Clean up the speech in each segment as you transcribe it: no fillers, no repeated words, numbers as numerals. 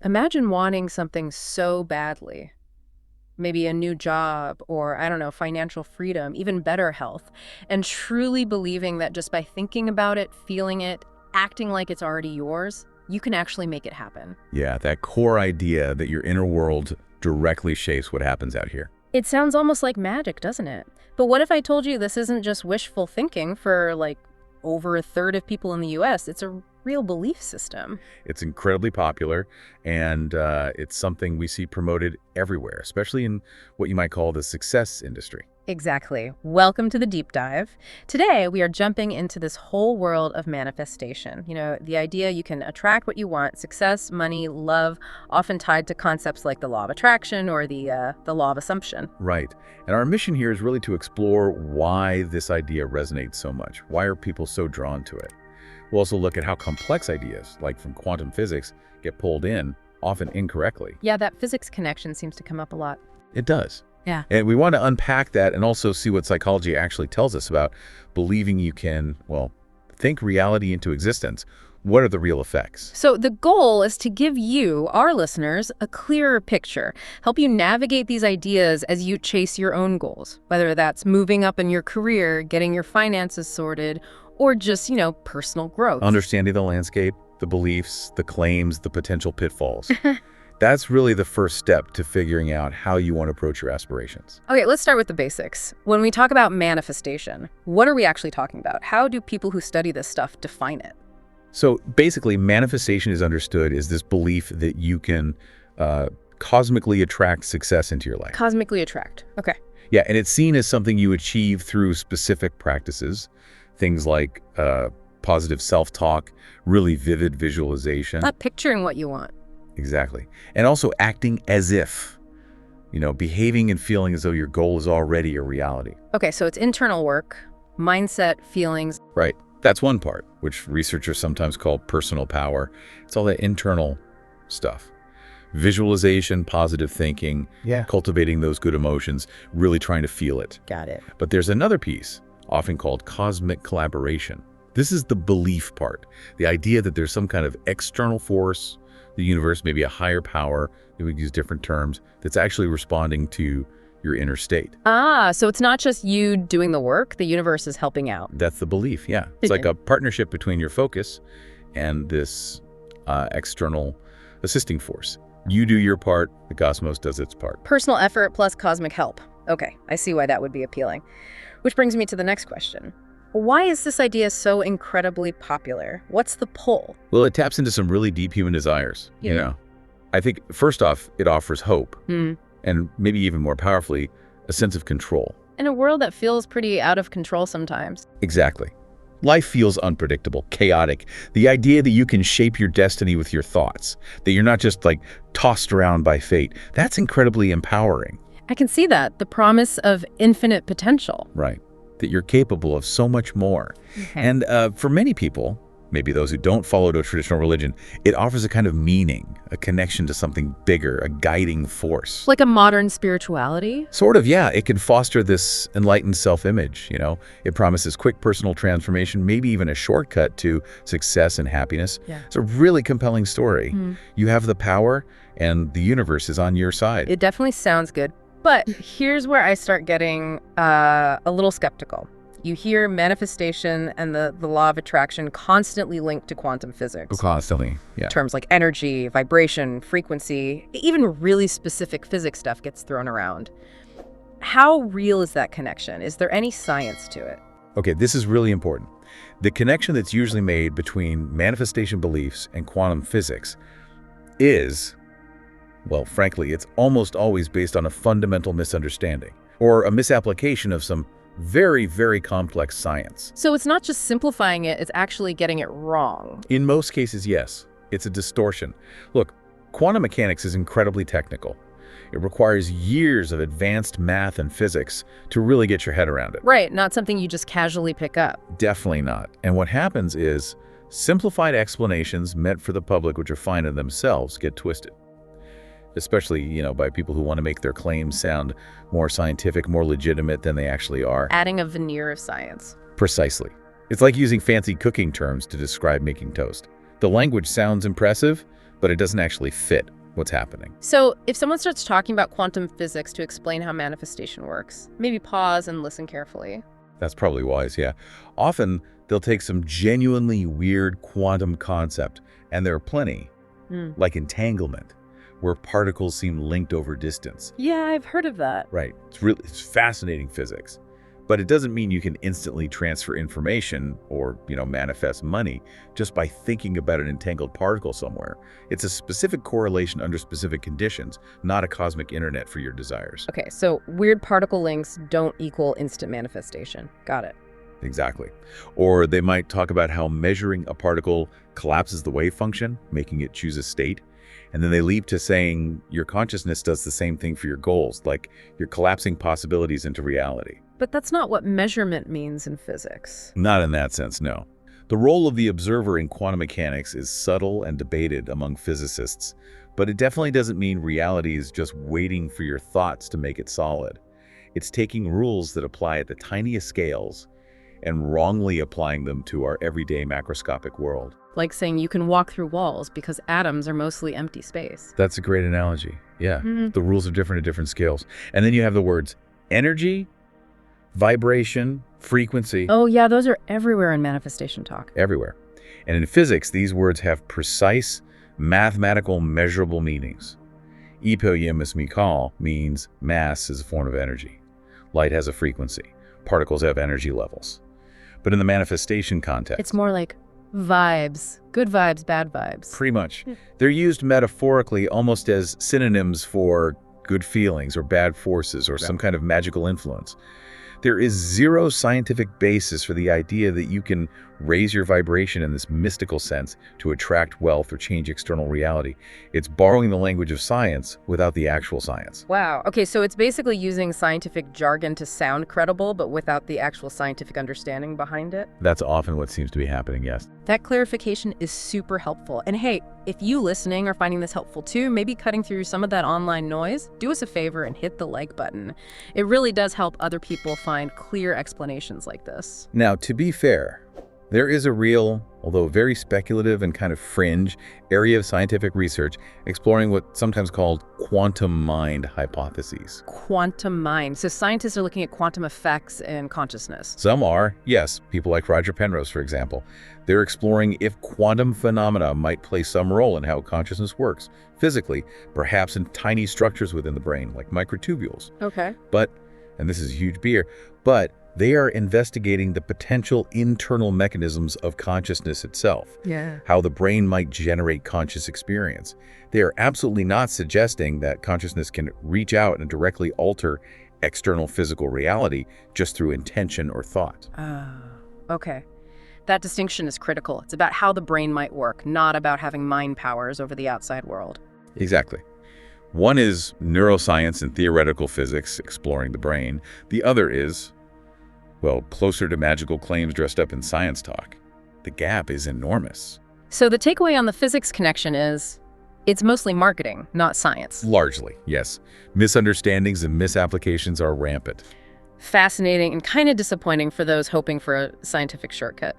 Imagine wanting something so badly. Maybe a new job or, I don't know, financial freedom, even better health, and truly believing that just by thinking about it, feeling it, acting like it's already yours, you can actually make it happen. Yeah, that core idea that your inner world directly shapes what happens out here. It sounds almost like magic, doesn't it? But what if I told you this isn't just wishful thinking for, like, over a third of people in the US? It's a real belief system. It's incredibly popular, and it's something we see promoted everywhere, especially in what you might call the success industry. Exactly. Welcome to the deep dive. Today, we are jumping into this whole world of manifestation. You know, the idea you can attract what you want, success, money, love, often tied to concepts like the law of attraction or the law of assumption. Right. And our mission here is really to explore why this idea resonates so much. Why are people so drawn to it? We'll also look at how complex ideas, like from quantum physics, get pulled in, often incorrectly. Yeah, that physics connection seems to come up a lot. It does. Yeah. And we want to unpack that and also see what psychology actually tells us about believing you can, well, think reality into existence. What are the real effects? So the goal is to give you, our listeners, a clearer picture, help you navigate these ideas as you chase your own goals, whether that's moving up in your career, getting your finances sorted, or just, personal growth. Understanding the landscape, the beliefs, the claims, the potential pitfalls. That's really the first step to figuring out how you want to approach your aspirations. Okay, let's start with the basics. When we talk about manifestation, what are we actually talking about? How do people who study this stuff define it? So basically, manifestation is understood as this belief that you can cosmically attract success into your life. Cosmically attract. Okay. Yeah, and it's seen as something you achieve through specific practices, things like positive self-talk, really vivid visualization. Not picturing what you want. Exactly. And also acting as if, behaving and feeling as though your goal is already a reality. Okay, so it's internal work, mindset, feelings. Right. That's one part, which researchers sometimes call personal power. It's all that internal stuff. Visualization, positive thinking, cultivating those good emotions, really trying to feel it. Got it. But there's another piece, often called cosmic collaboration. This is the belief part, the idea that there's some kind of external force, the universe, maybe a higher power, we use different terms, that's actually responding to your inner state. So it's not just you doing the work, the universe is helping out. That's the belief, yeah. It's like a partnership between your focus and this external assisting force. You do your part, the cosmos does its part. Personal effort plus cosmic help. Okay, I see why that would be appealing. Which brings me to the next question. Why is this idea so incredibly popular? What's the pull? Well, it taps into some really deep human desires, I think, first off, it offers hope, and maybe even more powerfully, a sense of control. In a world that feels pretty out of control sometimes. Exactly. Life feels unpredictable, chaotic. The idea that you can shape your destiny with your thoughts, that you're not just tossed around by fate, that's incredibly empowering. I can see that. The promise of infinite potential. Right. That you're capable of so much more. Okay. And for many people, maybe those who don't follow a traditional religion, it offers a kind of meaning, a connection to something bigger, a guiding force. Like a modern spirituality? Sort of, yeah. It can foster this enlightened self-image, It promises quick personal transformation, maybe even a shortcut to success and happiness. Yeah. It's a really compelling story. You have the power, and the universe is on your side. It definitely sounds good. But here's where I start getting a little skeptical. You hear manifestation and the law of attraction constantly linked to quantum physics. Constantly, yeah. Terms like energy, vibration, frequency, even really specific physics stuff gets thrown around. How real is that connection? Is there any science to it? Okay, this is really important. The connection that's usually made between manifestation beliefs and quantum physics is, well, frankly, it's almost always based on a fundamental misunderstanding or a misapplication of some very, very complex science. So it's not just simplifying it, it's actually getting it wrong. In most cases, yes. It's a distortion. Look, quantum mechanics is incredibly technical. It requires years of advanced math and physics to really get your head around it. Right, not something you just casually pick up. Definitely not. And what happens is simplified explanations meant for the public, which are fine in themselves, get twisted. Especially, by people who want to make their claims sound more scientific, more legitimate than they actually are. Adding a veneer of science. Precisely. It's like using fancy cooking terms to describe making toast. The language sounds impressive, but it doesn't actually fit. what's happening. So if someone starts talking about quantum physics to explain how manifestation works, maybe pause and listen carefully. That's probably wise, yeah. Often, they'll take some genuinely weird quantum concept, and there are plenty, like entanglement, where particles seem linked over distance. Yeah, I've heard of that. Right. It's fascinating physics. But it doesn't mean you can instantly transfer information or, manifest money just by thinking about an entangled particle somewhere. It's a specific correlation under specific conditions, not a cosmic internet for your desires. Okay, so weird particle links don't equal instant manifestation. Got it. Exactly. Or they might talk about how measuring a particle collapses the wave function, making it choose a state. And then they leap to saying your consciousness does the same thing for your goals, like you're collapsing possibilities into reality. But that's not what measurement means in physics. Not in that sense, no. The role of the observer in quantum mechanics is subtle and debated among physicists, but it definitely doesn't mean reality is just waiting for your thoughts to make it solid. It's taking rules that apply at the tiniest scales and wrongly applying them to our everyday macroscopic world. Like saying you can walk through walls because atoms are mostly empty space. That's a great analogy. Yeah, the rules are different at different scales. And then you have the words energy, vibration, frequency. Oh yeah, those are everywhere in manifestation talk. Everywhere. And in physics, these words have precise, mathematical, measurable meanings. Ipoyemus mikal means mass is a form of energy. Light has a frequency. Particles have energy levels. But in the manifestation context, it's more like vibes. Good vibes, bad vibes. Pretty much. They're used metaphorically almost as synonyms for good feelings or bad forces or some kind of magical influence. There is zero scientific basis for the idea that you can raise your vibration in this mystical sense to attract wealth or change external reality. It's borrowing the language of science without the actual science. Wow. Okay, so it's basically using scientific jargon to sound credible, but without the actual scientific understanding behind it? That's often what seems to be happening, yes. That clarification is super helpful. And hey, if you listening are finding this helpful too, maybe cutting through some of that online noise, do us a favor and hit the like button. It really does help other people find clear explanations like this. Now, to be fair, there is a real, although very speculative and kind of fringe, area of scientific research exploring what's sometimes called quantum mind hypotheses. Quantum mind. So scientists are looking at quantum effects in consciousness. Some are, yes. People like Roger Penrose, for example. They're exploring if quantum phenomena might play some role in how consciousness works, physically, perhaps in tiny structures within the brain, like microtubules. Okay. But, and this is a huge beer, but they are investigating the potential internal mechanisms of consciousness itself. Yeah. How the brain might generate conscious experience. They are absolutely not suggesting that consciousness can reach out and directly alter external physical reality just through intention or thought. Okay. That distinction is critical. It's about how the brain might work, not about having mind powers over the outside world. Exactly. One is neuroscience and theoretical physics exploring the brain. The other is, well, closer to magical claims dressed up in science talk. The gap is enormous. So the takeaway on the physics connection is, it's mostly marketing, not science. Largely, yes. Misunderstandings and misapplications are rampant. Fascinating and kind of disappointing for those hoping for a scientific shortcut.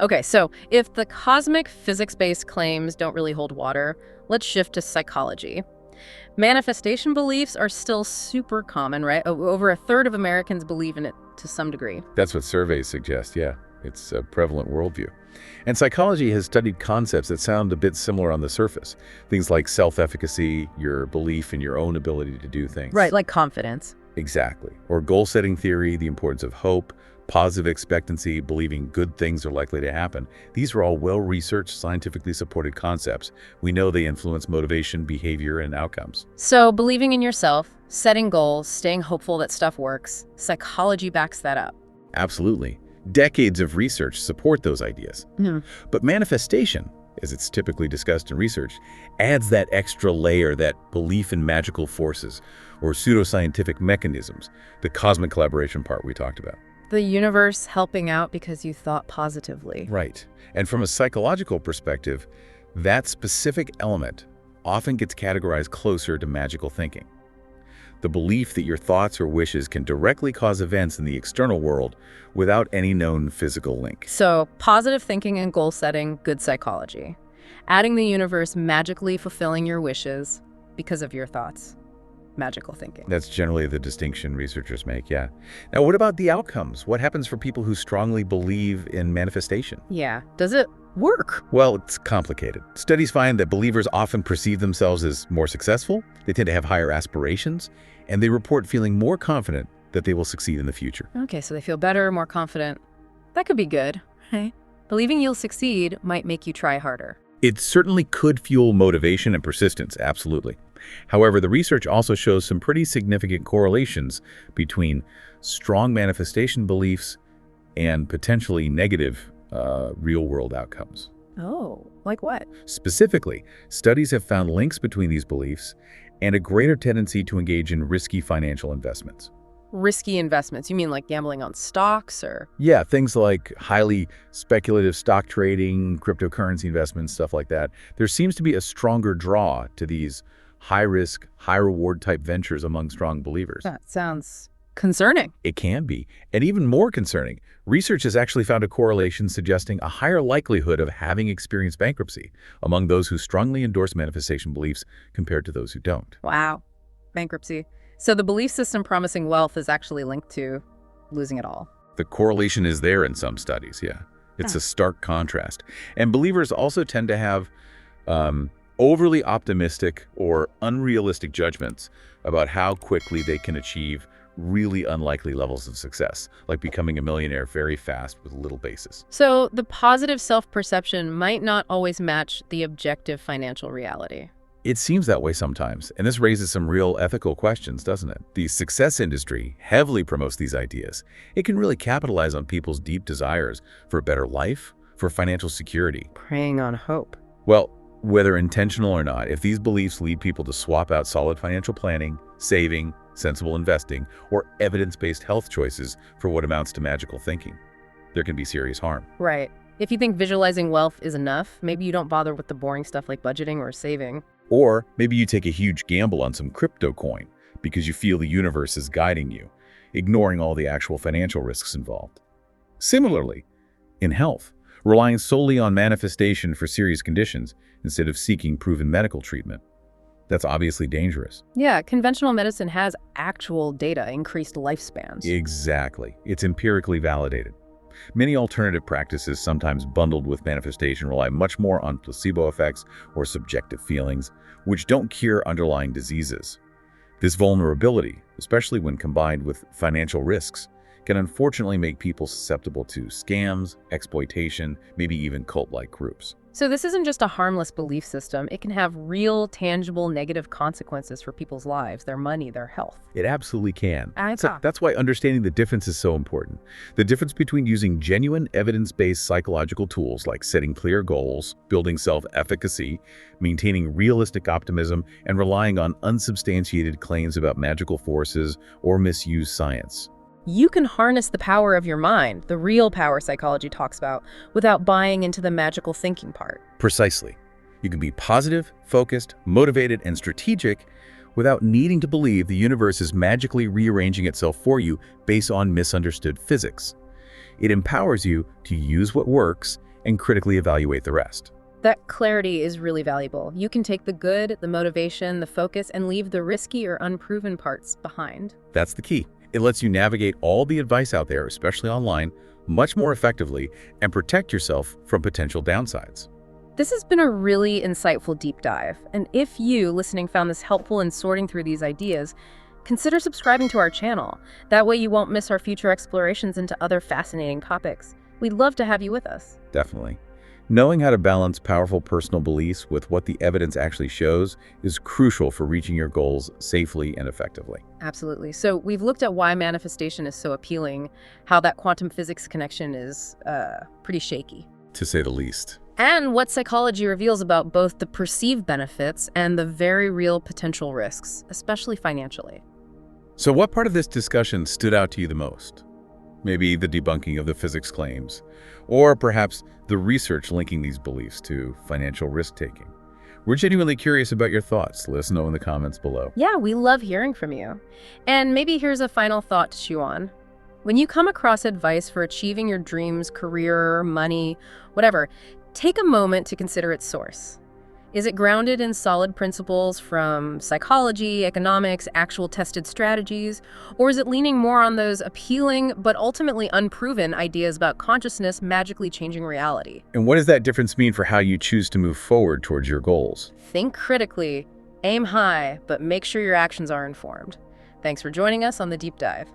Okay, so if the cosmic physics-based claims don't really hold water, let's shift to psychology. Manifestation beliefs are still super common, right? Over a third of Americans believe in it to some degree. That's what surveys suggest, yeah. It's a prevalent worldview. And psychology has studied concepts that sound a bit similar on the surface. Things like self-efficacy, your belief in your own ability to do things. Right, like confidence. Exactly. Or goal-setting theory, the importance of hope, positive expectancy, believing good things are likely to happen. These are all well-researched, scientifically supported concepts. We know they influence motivation, behavior, and outcomes. So believing in yourself, setting goals, staying hopeful that stuff works, psychology backs that up. Absolutely. Decades of research support those ideas. But manifestation, as it's typically discussed in research, adds that extra layer, that belief in magical forces or pseudoscientific mechanisms, the cosmic collaboration part we talked about. The universe helping out because you thought positively. Right. And from a psychological perspective, that specific element often gets categorized closer to magical thinking. The belief that your thoughts or wishes can directly cause events in the external world without any known physical link. So positive thinking and goal setting, good psychology. Adding the universe magically fulfilling your wishes, because of your thoughts. Magical thinking. That's generally the distinction researchers make, yeah. Now, what about the outcomes? What happens for people who strongly believe in manifestation? Yeah. Does it work? Well, it's complicated. Studies find that believers often perceive themselves as more successful, they tend to have higher aspirations, and they report feeling more confident that they will succeed in the future. Okay, so they feel better, more confident. That could be good, right? Believing you'll succeed might make you try harder. It certainly could fuel motivation and persistence, absolutely. However, the research also shows some pretty significant correlations between strong manifestation beliefs and potentially negative real-world outcomes. Oh, like what? Specifically, studies have found links between these beliefs and a greater tendency to engage in risky financial investments. Risky investments. You mean like gambling on stocks or? Yeah, things like highly speculative stock trading, cryptocurrency investments, stuff like that. There seems to be a stronger draw to these high-risk, high-reward type ventures among strong believers. That sounds concerning. It can be. And even more concerning, research has actually found a correlation suggesting a higher likelihood of having experienced bankruptcy among those who strongly endorse manifestation beliefs compared to those who don't. Wow. Bankruptcy. So the belief system promising wealth is actually linked to losing it all. The correlation is there in some studies, yeah. It's a stark contrast. And believers also tend to have overly optimistic or unrealistic judgments about how quickly they can achieve really unlikely levels of success, like becoming a millionaire very fast with little basis. So the positive self-perception might not always match the objective financial reality. It seems that way sometimes, and this raises some real ethical questions, doesn't it? The success industry heavily promotes these ideas. It can really capitalize on people's deep desires for a better life, for financial security. Preying on hope. Well, whether intentional or not, if these beliefs lead people to swap out solid financial planning, saving, sensible investing, or evidence-based health choices for what amounts to magical thinking, there can be serious harm. Right. If you think visualizing wealth is enough, maybe you don't bother with the boring stuff like budgeting or saving. Or maybe you take a huge gamble on some crypto coin because you feel the universe is guiding you, ignoring all the actual financial risks involved. Similarly, in health, relying solely on manifestation for serious conditions instead of seeking proven medical treatment. That's obviously dangerous. Yeah, conventional medicine has actual data, increased lifespans. Exactly. It's empirically validated. Many alternative practices, sometimes bundled with manifestation, rely much more on placebo effects or subjective feelings, which don't cure underlying diseases. This vulnerability, especially when combined with financial risks, can unfortunately make people susceptible to scams, exploitation, maybe even cult-like groups. So this isn't just a harmless belief system. It can have real, tangible, negative consequences for people's lives, their money, their health. It absolutely can. So that's why understanding the difference is so important. The difference between using genuine evidence-based psychological tools like setting clear goals, building self-efficacy, maintaining realistic optimism, and relying on unsubstantiated claims about magical forces or misused science. You can harness the power of your mind, the real power psychology talks about, without buying into the magical thinking part. Precisely. You can be positive, focused, motivated, and strategic without needing to believe the universe is magically rearranging itself for you based on misunderstood physics. It empowers you to use what works and critically evaluate the rest. That clarity is really valuable. You can take the good, the motivation, the focus, and leave the risky or unproven parts behind. That's the key. It lets you navigate all the advice out there, especially online, much more effectively and protect yourself from potential downsides. This has been a really insightful deep dive. And if you, listening, found this helpful in sorting through these ideas, consider subscribing to our channel. That way you won't miss our future explorations into other fascinating topics. We'd love to have you with us. Definitely. Knowing how to balance powerful personal beliefs with what the evidence actually shows is crucial for reaching your goals safely and effectively. Absolutely. So we've looked at why manifestation is so appealing, how that quantum physics connection is pretty shaky, To say the least. and what psychology reveals about both the perceived benefits and the very real potential risks, especially financially. So what part of this discussion stood out to you the most? Maybe the debunking of the physics claims, or perhaps the research linking these beliefs to financial risk-taking. We're genuinely curious about your thoughts. Let us know in the comments below. Yeah, we love hearing from you. And maybe here's a final thought to chew on. When you come across advice for achieving your dreams, career, money, whatever, take a moment to consider its source. Is it grounded in solid principles from psychology, economics, actual tested strategies? Or is it leaning more on those appealing but ultimately unproven ideas about consciousness magically changing reality? And what does that difference mean for how you choose to move forward towards your goals? Think critically, aim high, but make sure your actions are informed. Thanks for joining us on the Deep Dive.